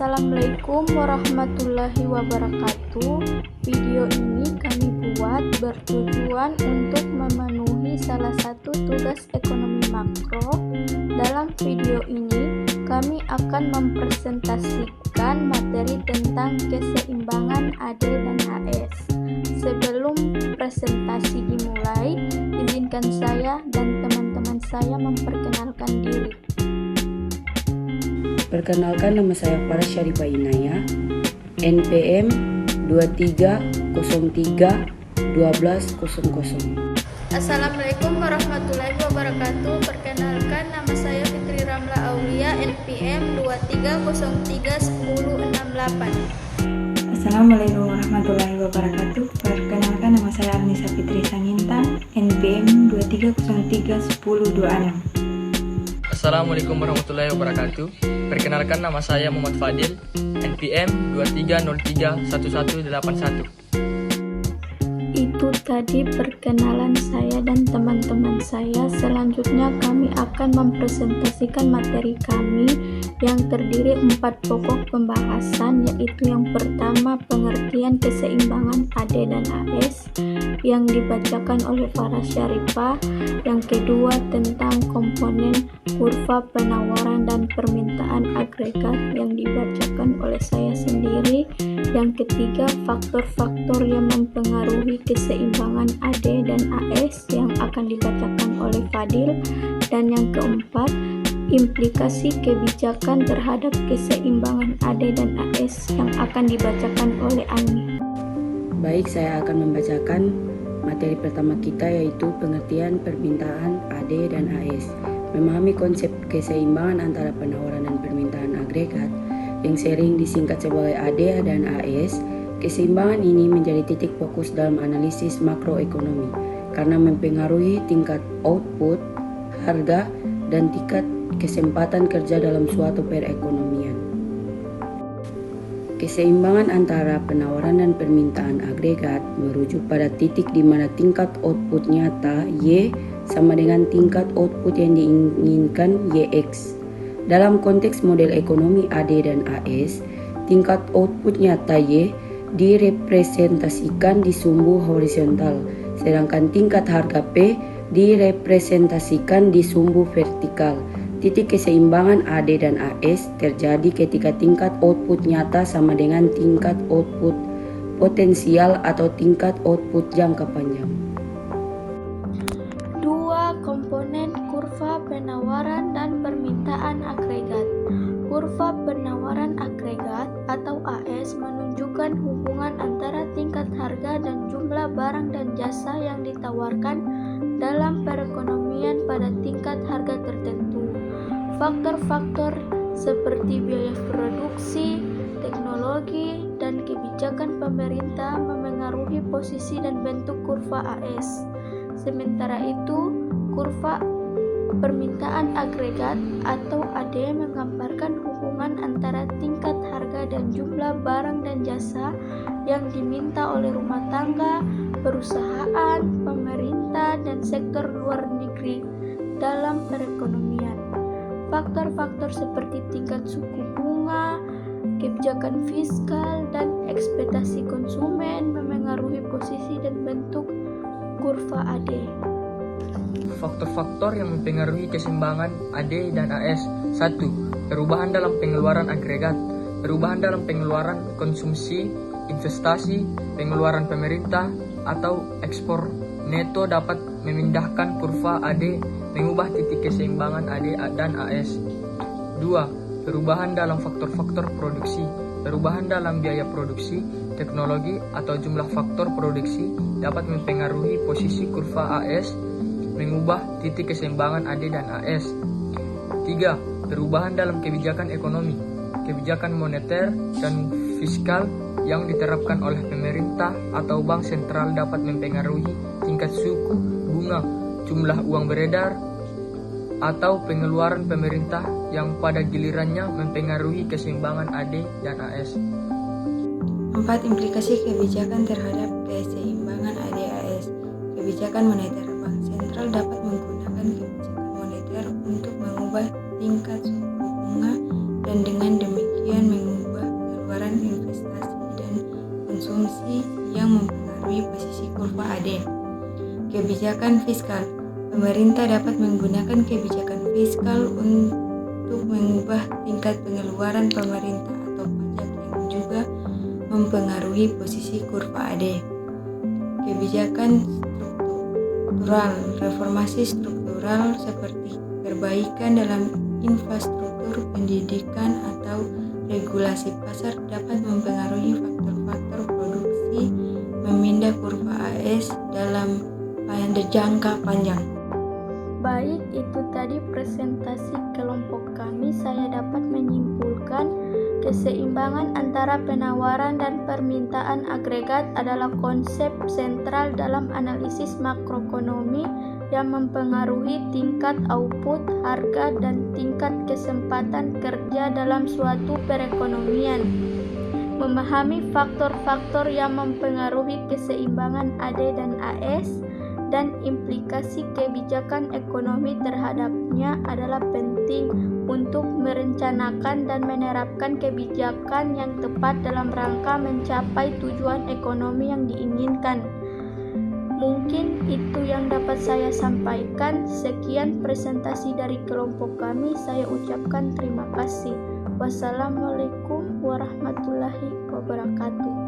Assalamualaikum warahmatullahi wabarakatuh. Video ini kami buat bertujuan untuk memenuhi salah satu tugas ekonomi makro. Dalam video ini kami akan mempresentasikan materi tentang keseimbangan AD dan AS. Sebelum presentasi dimulai, izinkan saya dan teman-teman saya memperkenalkan diri. Perkenalkan, nama saya Farah Syarifah Inayah, NPM 23031200. Assalamualaikum warahmatullahi wabarakatuh. Perkenalkan, nama saya Fitri Ramla Aulia, NPM 23031068. Assalamualaikum warahmatullahi wabarakatuh. Perkenalkan, nama saya Arnisa Fitri Sangintan, NPM 23031026. Assalamualaikum warahmatullahi wabarakatuh. Perkenalkan, nama saya Muhammad Fadil, NPM 23031181. Itu tadi perkenalan saya dan teman-teman saya. Selanjutnya kami akan mempresentasikan materi kami yang terdiri 4 pokok pembahasan, yaitu yang pertama pengertian keseimbangan AD dan AS yang dibacakan oleh Farah Syarifah, yang kedua tentang komponen kurva penawaran dan permintaan agregat yang dibacakan oleh saya sendiri, yang ketiga faktor-faktor yang mempengaruhi keseimbangan AD dan AS yang akan dibacakan oleh Fadil, dan yang keempat implikasi kebijakan terhadap keseimbangan AD dan AS yang akan dibacakan oleh Ani. Baik, saya akan membacakan materi pertama kita, yaitu pengertian permintaan AD dan AS. Memahami konsep keseimbangan antara penawaran dan permintaan agregat yang sering disingkat sebagai AD dan AS. Keseimbangan ini menjadi titik fokus dalam analisis makroekonomi karena mempengaruhi tingkat output, harga, dan tingkat kesempatan kerja dalam suatu perekonomian. Keseimbangan antara penawaran dan permintaan agregat merujuk pada titik di mana tingkat output nyata Y sama dengan tingkat output yang diinginkan YX. Dalam konteks model ekonomi AD dan AS, tingkat output nyata Y direpresentasikan di sumbu horizontal, sedangkan tingkat harga P direpresentasikan di sumbu vertikal. Titik keseimbangan AD dan AS terjadi ketika tingkat output nyata sama dengan tingkat output potensial atau tingkat output jangka panjang. 2. Komponen kurva penawaran dan permintaan agregat. Kurva penawaran agregat atau AS menunjukkan hubungan antara tingkat harga dan jumlah barang dan jasa yang ditawarkan dalam perekonomian pada tingkat harga tertentu. Faktor-faktor seperti biaya produksi, teknologi, dan kebijakan pemerintah memengaruhi posisi dan bentuk kurva AS. Sementara itu, kurva permintaan agregat atau AD menggambarkan hubungan antara tingkat harga dan jumlah barang dan jasa yang diminta oleh rumah tangga, perusahaan, pemerintah, dan sektor luar negeri dalam perekonomian. Faktor-faktor seperti tingkat suku bunga, kebijakan fiskal, dan ekspektasi konsumen memengaruhi posisi dan bentuk kurva AD. Faktor-faktor yang mempengaruhi keseimbangan AD dan AS. 1. Perubahan dalam pengeluaran agregat. Perubahan dalam pengeluaran konsumsi, investasi, pengeluaran pemerintah, atau ekspor neto dapat memindahkan kurva AD, mengubah titik keseimbangan AD dan AS. 2. Perubahan dalam faktor-faktor produksi. Perubahan dalam biaya produksi, teknologi, atau jumlah faktor produksi dapat mempengaruhi posisi kurva AS, mengubah titik keseimbangan AD dan AS. 3. Perubahan dalam kebijakan ekonomi. Kebijakan moneter dan fiskal yang diterapkan oleh pemerintah atau bank sentral dapat mempengaruhi tingkat suku bunga, jumlah uang beredar, atau pengeluaran pemerintah yang pada gilirannya mempengaruhi keseimbangan AD dan AS. 4. Implikasi kebijakan terhadap keseimbangan AD/AS. Kebijakan moneter. Bank sentral dapat menggunakan kebijakan moneter untuk mengubah tingkat suku bunga dan dengan demikian mengubah Kebijakan fiskal. Pemerintah dapat menggunakan kebijakan fiskal untuk mengubah tingkat pengeluaran pemerintah atau pajak yang juga mempengaruhi posisi kurva AD. Kebijakan struktural. Reformasi struktural seperti perbaikan dalam infrastruktur pendidikan atau regulasi pasar dapat mempengaruhi faktor-faktor produksi, memindah kurva AS dalam jangka panjang. Baik, itu tadi presentasi kelompok kami. Saya dapat menyimpulkan keseimbangan antara penawaran dan permintaan agregat adalah konsep sentral dalam analisis makroekonomi yang mempengaruhi tingkat output, harga, dan tingkat kesempatan kerja dalam suatu perekonomian. Memahami faktor-faktor yang mempengaruhi keseimbangan AD dan AS dan implikasi kebijakan ekonomi terhadapnya adalah penting untuk merencanakan dan menerapkan kebijakan yang tepat dalam rangka mencapai tujuan ekonomi yang diinginkan. Mungkin itu yang dapat saya sampaikan. Sekian presentasi dari kelompok kami. Saya ucapkan terima kasih. Wassalamualaikum warahmatullahi wabarakatuh.